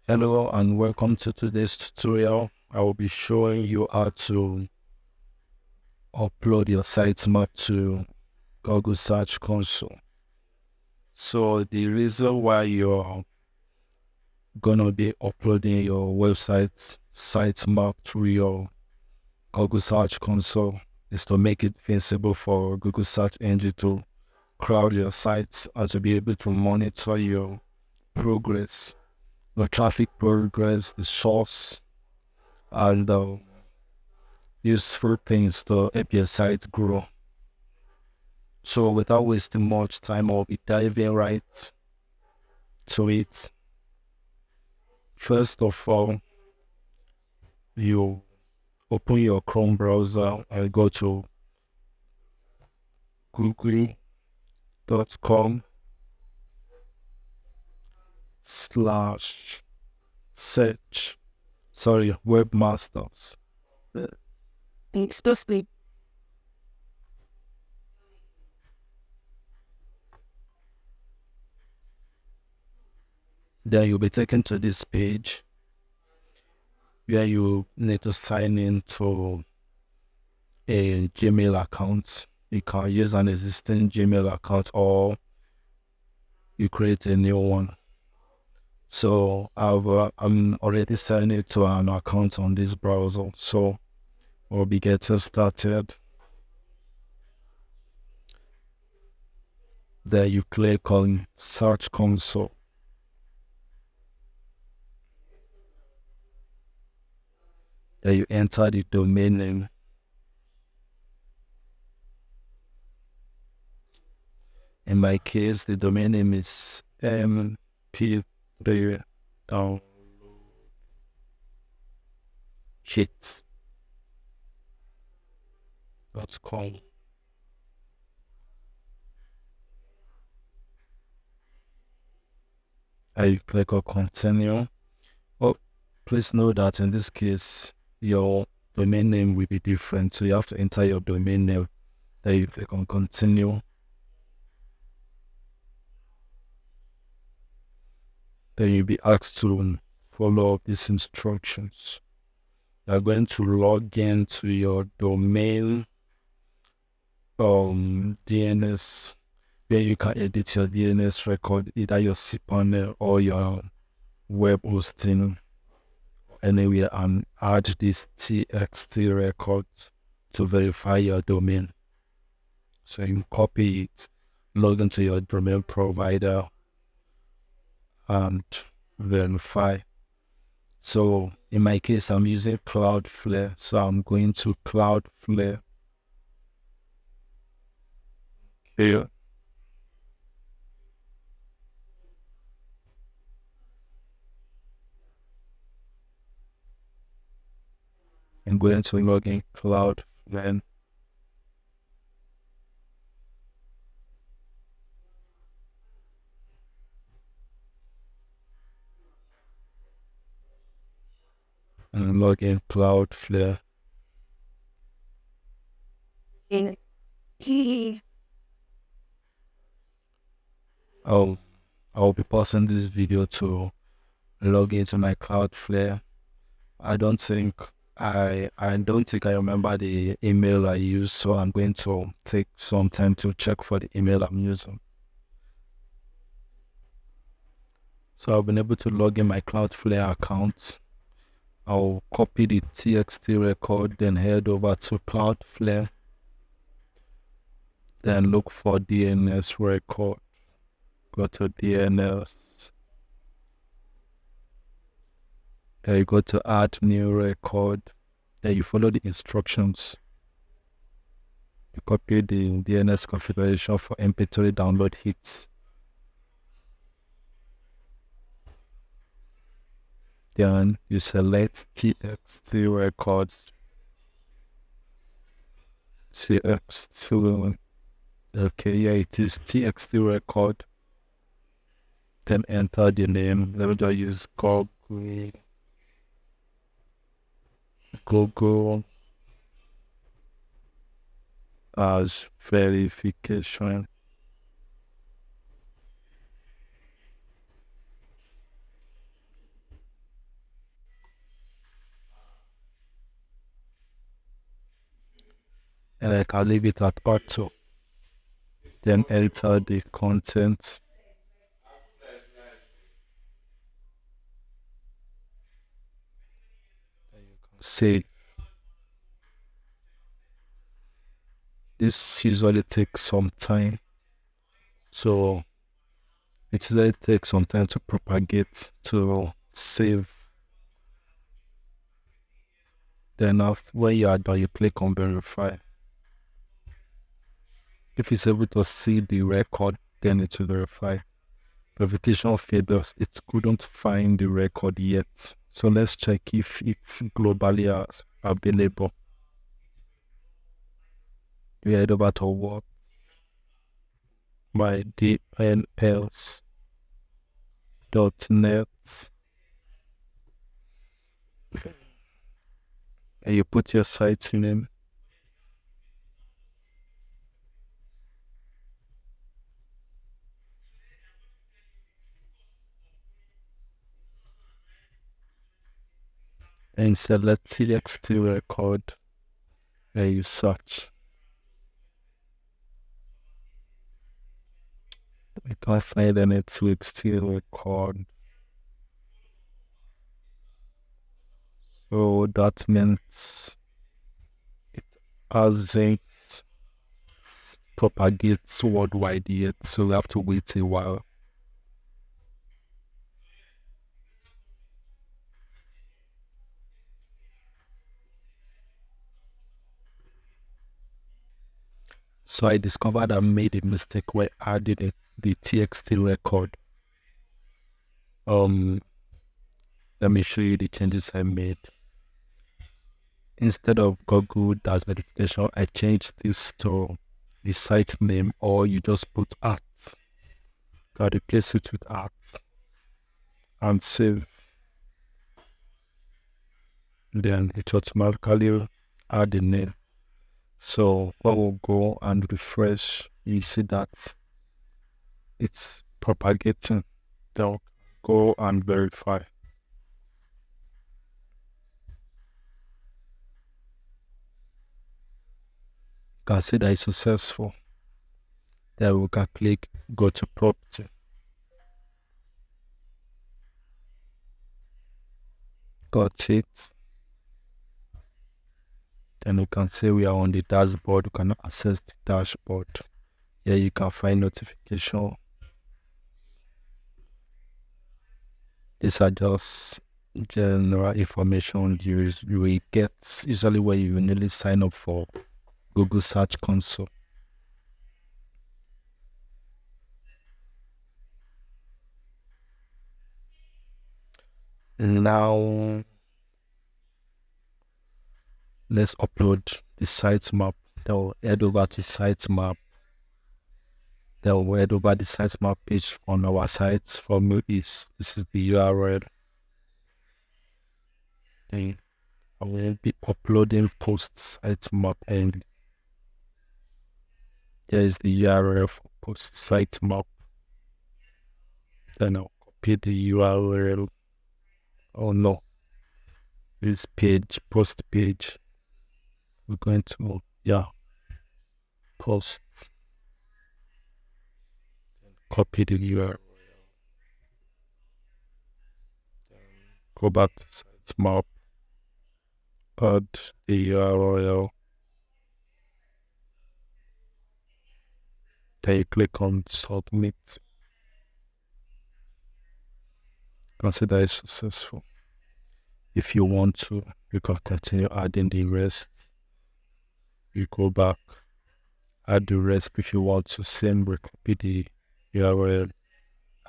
Hello and welcome to today's tutorial. I will be showing you how to upload your sitemap to Google Search Console. So the reason why you're gonna be uploading your website's sitemap through your Google Search Console is to make it feasible for Google Search Engine to crawl your sites and to be able to monitor your progress, your traffic progress, the source, and useful things to help your site grow. So without wasting much time, I'll be diving right to it. First of all, you open your Chrome browser and go to google.com/search, webmasters. Explicitly. Then you'll be taken to this page where you need to sign in to a Gmail account. You can use an existing Gmail account or you create a new one. So I'm already signed into an account on this browser. So we'll be getting started. Then you click on Search Console. Then you enter the domain name. In my case, the domain name is mp3 download hits.com. And you click on continue. Oh, please note that in this case, your domain name will be different. So you have to enter your domain name. Then you click on continue. Then you'll be asked to follow these instructions. You're going to log in to your domain DNS, where you can edit your DNS record, either your cPanel or your web hosting anywhere, and add this TXT record to verify your domain. So you copy it, log into your domain provider, and verify. So in my case, I'm using Cloudflare. So I'm going to Cloudflare here. I'm going to log in Cloudflare. And log in Cloudflare. I'll be pausing this video to log into my Cloudflare. I don't think I remember the email I used, so I'm going to take some time to check for the email I'm using. So I've been able to log in my Cloudflare account. I'll copy the TXT record, then head over to Cloudflare, then look for DNS record. Go to DNS. Then you go to add new record. Then you follow the instructions. You copy the DNS configuration for MP3 download hits. Then you select TXT records. TXT. Okay, yeah, it is TXT record. Then enter the name. Let me just use Google as verification. and I can leave it at auto. Then enter the content. Say this usually takes some time. So it usually takes some time to propagate, to save. Then after, when you are done, you click on verify. If it's able to see the record, then it will verify. Verification failures, it couldn't find the record yet. So let's check if it's globally available. We head over to what? My DNS.net, and you put your site name. And select TXT record, and you search. I can't find any TXT record. So that means it hasn't propagates worldwide yet. So we have to wait a while. So I discovered I made a mistake when adding the TXT record. Let me show you the changes I made. Instead of Google Dash verification, I changed this to the site name, or you just put @. I replace it with @ and save. Then it automatically add the name. So when we'll go and refresh, you see that it's propagating. Then go and verify. You can see that it's successful. Then we can click go to property. Got it. Then we can say we are on the dashboard. We can access the dashboard. Here you can find notification. These are just general information you will get usually when you nearly sign up for Google Search Console. Now let's upload the sitemap. They'll head over to sitemap. They'll head over the sitemap page on our site. For me, this is the URL. Then I will be uploading post sitemap, and here is the URL for post sitemap. Then I'll copy the URL. Oh no, this page, post page. We're going to post. Copy the URL. Go back to sitemap. Add the URL. Then you click on submit. Consider it successful. If you want to, you can continue adding the rest. You go back, add the rest. If you want to send, we copy the URL,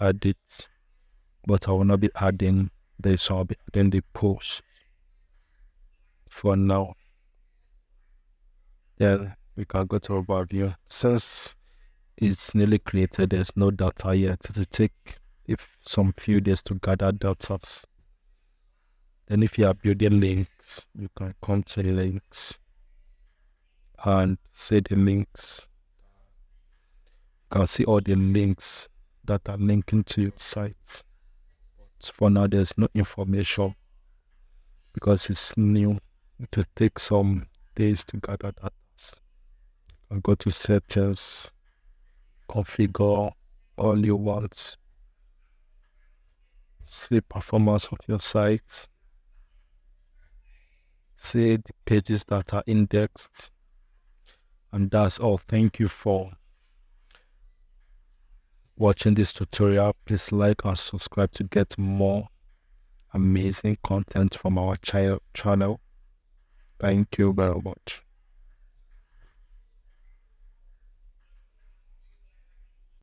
add it. But I will not be adding this, I'll be adding the post for now. Then we can go to overview. Since it's nearly created, there's no data yet. It will take some few days to gather data. Then if you are building links, you can come to the links and see the links. You can see all the links that are linking to your site. But for now, there's no information because it's new. It will take some days to gather data. and go to settings, configure all you want, see performance of your site, see the pages that are indexed, and that's all. Thank you for watching this tutorial. Please like and subscribe to get more amazing content from our channel. Thank you very much.